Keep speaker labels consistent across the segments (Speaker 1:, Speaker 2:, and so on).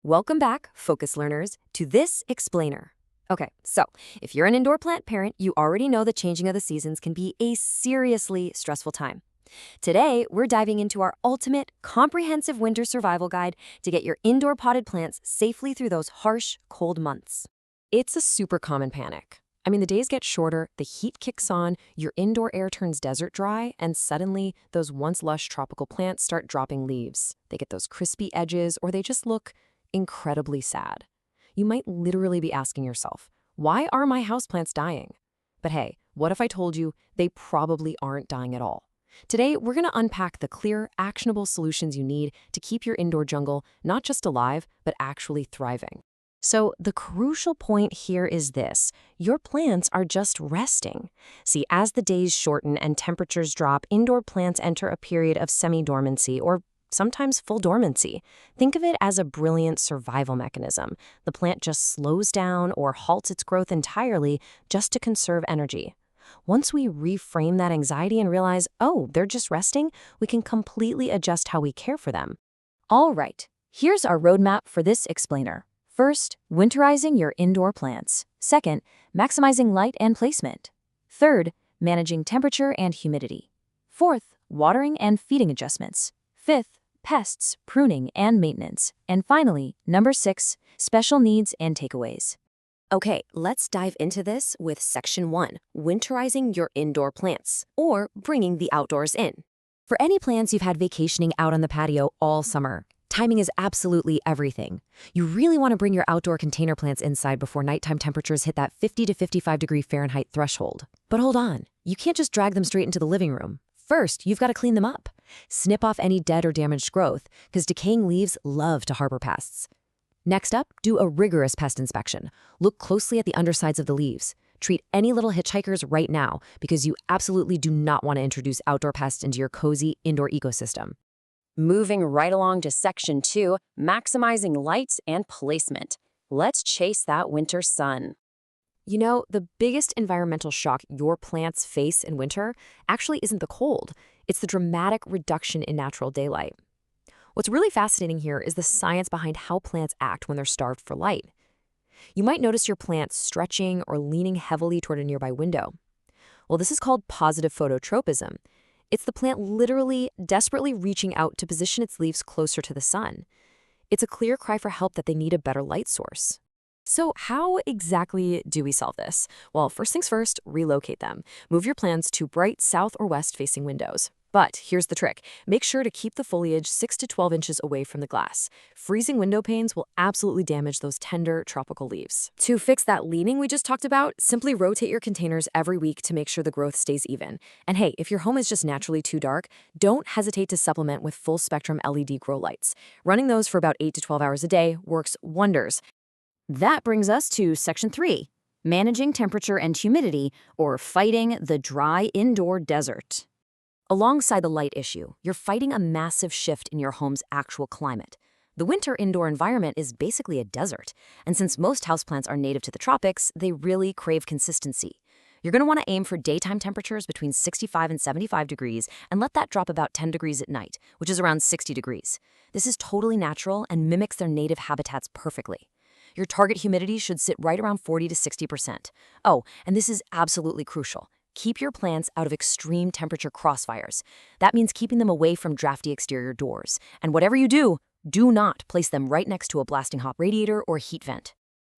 Speaker 1: Welcome back, focus learners, to this explainer. Okay, so if you're an indoor plant parent, you already know the changing of the seasons can be a seriously stressful time. Today, we're diving into our ultimate comprehensive winter survival guide to get your indoor potted plants safely through those harsh, cold months. It's a super common panic. I mean, the days get shorter, the heat kicks on, your indoor air turns desert dry, and suddenly those once lush tropical plants start dropping leaves. They get those crispy edges, or they just look incredibly sad. You might literally be asking yourself, why are my houseplants dying? But hey, what if I told you they probably aren't dying at all? Today, we're going to unpack the clear, actionable solutions you need to keep your indoor jungle not just alive, but actually thriving. So the crucial point here is this: your plants are just resting. See, as the days shorten and temperatures drop, indoor plants enter a period of semi-dormancy or sometimes full dormancy. Think of it as a brilliant survival mechanism. The plant just slows down or halts its growth entirely just to conserve energy. Once we reframe that anxiety and realize, oh, they're just resting, we can completely adjust how we care for them. All right, here's our roadmap for this explainer. First, winterizing your indoor plants. Second, maximizing light and placement. Third, managing temperature and humidity. Fourth, watering and feeding adjustments. Fifth, pests, pruning, and maintenance. And finally, number 6, special needs and takeaways. Okay, let's dive into this with Section 1, winterizing your indoor plants, or bringing the outdoors in. For any plants you've had vacationing out on the patio all summer, timing is absolutely everything. You really want to bring your outdoor container plants inside before nighttime temperatures hit that 50 to 55 degree Fahrenheit threshold. But hold on, you can't just drag them straight into the living room. First, you've got to clean them up. Snip off any dead or damaged growth, because decaying leaves love to harbor pests. Next up, do a rigorous pest inspection. Look closely at the undersides of the leaves. Treat any little hitchhikers right now, because you absolutely do not want to introduce outdoor pests into your cozy indoor ecosystem. Moving right along to Section 2, maximizing light and placement. Let's chase that winter sun. You know, the biggest environmental shock your plants face in winter actually isn't the cold. It's the dramatic reduction in natural daylight. What's really fascinating here is the science behind how plants act when they're starved for light. You might notice your plant stretching or leaning heavily toward a nearby window. Well, this is called positive phototropism. It's the plant literally desperately reaching out to position its leaves closer to the sun. It's a clear cry for help that they need a better light source. So how exactly do we solve this? Well, first things first, relocate them. Move your plants to bright south or west facing windows. But here's the trick. Make sure to keep the foliage 6 to 12 inches away from the glass. Freezing window panes will absolutely damage those tender tropical leaves. To fix that leaning we just talked about, simply rotate your containers every week to make sure the growth stays even. And hey, if your home is just naturally too dark, don't hesitate to supplement with full spectrum LED grow lights. Running those for about 8 to 12 hours a day works wonders. That brings us to Section 3, managing temperature and humidity, or fighting the dry indoor desert. Alongside the light issue, you're fighting a massive shift in your home's actual climate. The winter indoor environment is basically a desert, and since most houseplants are native to the tropics, they really crave consistency. You're going to want to aim for daytime temperatures between 65 and 75 degrees and let that drop about 10 degrees at night, which is around 60 degrees. This is totally natural and mimics their native habitats perfectly. Your target humidity should sit right around 40 to 60%. Oh, and this is absolutely crucial. Keep your plants out of extreme temperature crossfires. That means keeping them away from drafty exterior doors. And whatever you do, do not place them right next to a blasting hot radiator or heat vent.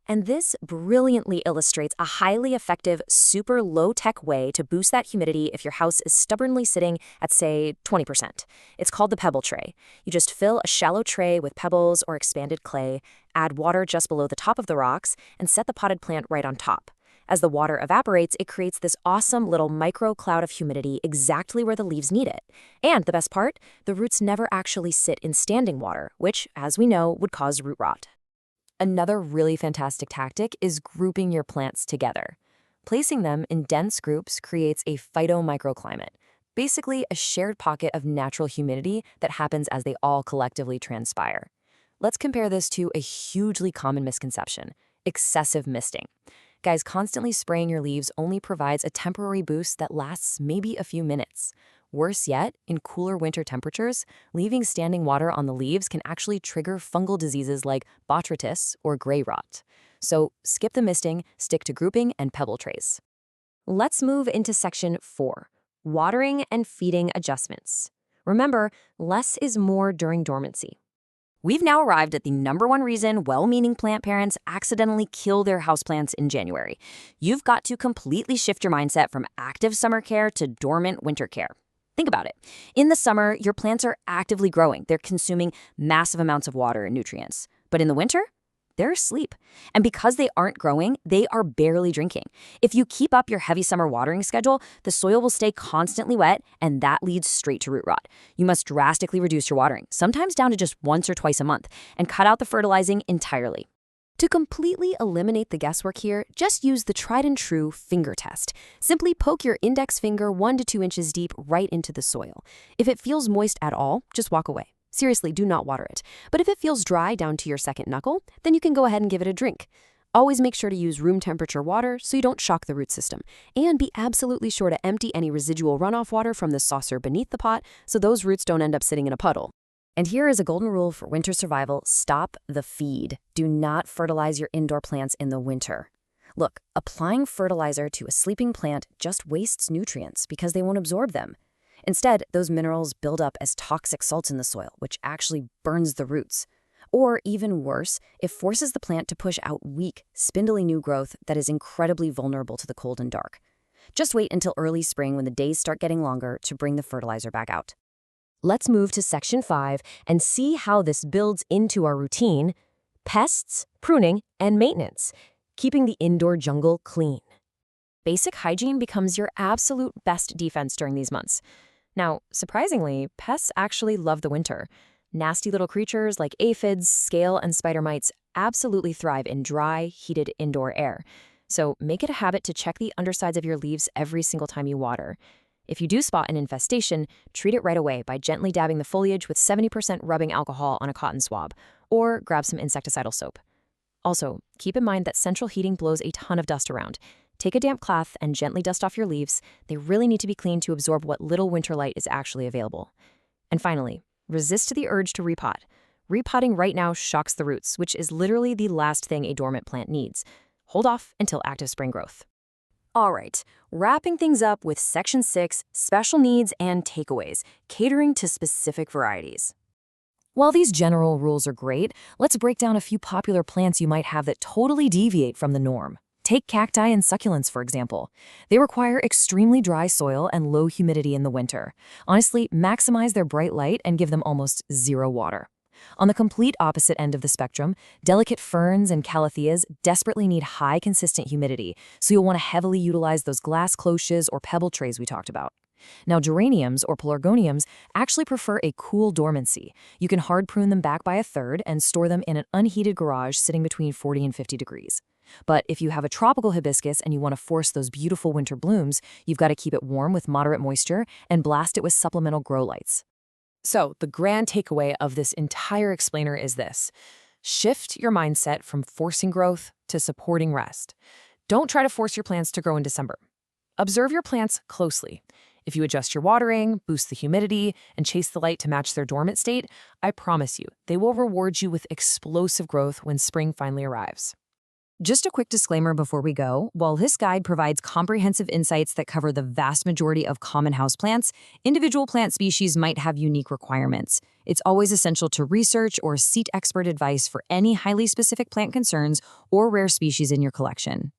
Speaker 1: And this brilliantly illustrates a highly effective, super low-tech way to boost that humidity if your house is stubbornly sitting at, say, 20%. It's called the pebble tray. You just fill a shallow tray with pebbles or expanded clay, add water just below the top of the rocks, and set the potted plant right on top. As the water evaporates, it creates this awesome little micro cloud of humidity exactly where the leaves need it. And the best part, the roots never actually sit in standing water, which, as we know, would cause root rot. Another really fantastic tactic is grouping your plants together. Placing them in dense groups creates a phytomicroclimate, basically a shared pocket of natural humidity that happens as they all collectively transpire. Let's compare this to a hugely common misconception: excessive misting. Guys, constantly spraying your leaves only provides a temporary boost that lasts maybe a few minutes. Worse yet, in cooler winter temperatures, leaving standing water on the leaves can actually trigger fungal diseases like botrytis or gray rot. So skip the misting, stick to grouping and pebble trays. Let's move into section 4, watering and feeding adjustments. Remember, less is more during dormancy. We've now arrived at the #1 reason well-meaning plant parents accidentally kill their houseplants in January. You've got to completely shift your mindset from active summer care to dormant winter care. Think about it. In the summer, your plants are actively growing. They're consuming massive amounts of water and nutrients. But in the winter, they're asleep. And because they aren't growing, they are barely drinking. If you keep up your heavy summer watering schedule, the soil will stay constantly wet, and that leads straight to root rot. You must drastically reduce your watering, sometimes down to just once or twice a month, and cut out the fertilizing entirely. To completely eliminate the guesswork here, just use the tried and true finger test. Simply poke your index finger 1 to 2 inches deep right into the soil. If it feels moist at all, just walk away. Seriously, do not water it. But if it feels dry down to your second knuckle, then you can go ahead and give it a drink. Always make sure to use room temperature water so you don't shock the root system. And be absolutely sure to empty any residual runoff water from the saucer beneath the pot so those roots don't end up sitting in a puddle. And here is a golden rule for winter survival: stop the feed. Do not fertilize your indoor plants in the winter. Look, applying fertilizer to a sleeping plant just wastes nutrients because they won't absorb them. Instead, those minerals build up as toxic salts in the soil, which actually burns the roots. Or even worse, it forces the plant to push out weak, spindly new growth that is incredibly vulnerable to the cold and dark. Just wait until early spring when the days start getting longer to bring the fertilizer back out. Let's move to section 5 and see how this builds into our routine: pests, pruning, and maintenance, keeping the indoor jungle clean. Basic hygiene becomes your absolute best defense during these months. Now, surprisingly, pests actually love the winter. Nasty little creatures like aphids, scale, and spider mites absolutely thrive in dry, heated indoor air. So make it a habit to check the undersides of your leaves every single time you water. If you do spot an infestation, treat it right away by gently dabbing the foliage with 70% rubbing alcohol on a cotton swab, or grab some insecticidal soap. Also, keep in mind that central heating blows a ton of dust around. Take a damp cloth and gently dust off your leaves. They really need to be cleaned to absorb what little winter light is actually available. And finally, resist the urge to repot. Repotting right now shocks the roots, which is literally the last thing a dormant plant needs. Hold off until active spring growth. All right, wrapping things up with section 6, special needs and takeaways, catering to specific varieties. While these general rules are great, let's break down a few popular plants you might have that totally deviate from the norm. Take cacti and succulents, for example. They require extremely dry soil and low humidity in the winter. Honestly, maximize their bright light and give them almost zero water. On the complete opposite end of the spectrum, delicate ferns and calatheas desperately need high, consistent humidity, so you'll want to heavily utilize those glass cloches or pebble trays we talked about. Now, geraniums or pelargoniums actually prefer a cool dormancy. You can hard prune them back by 1/3 and store them in an unheated garage sitting between 40 and 50 degrees. But if you have a tropical hibiscus and you want to force those beautiful winter blooms, you've got to keep it warm with moderate moisture and blast it with supplemental grow lights. So, the grand takeaway of this entire explainer is this: shift your mindset from forcing growth to supporting rest. Don't try to force your plants to grow in December. Observe your plants closely. If you adjust your watering, boost the humidity, and chase the light to match their dormant state, I promise you, they will reward you with explosive growth when spring finally arrives. Just a quick disclaimer before we go: while this guide provides comprehensive insights that cover the vast majority of common houseplants, individual plant species might have unique requirements. It's always essential to research or seek expert advice for any highly specific plant concerns or rare species in your collection.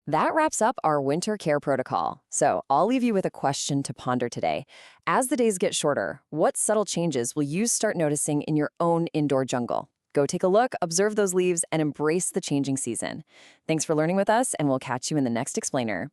Speaker 1: That wraps up our winter care protocol. So I'll leave you with a question to ponder today. As the days get shorter, what subtle changes will you start noticing in your own indoor jungle? Go take a look, observe those leaves, and embrace the changing season. Thanks for learning with us, and we'll catch you in the next explainer.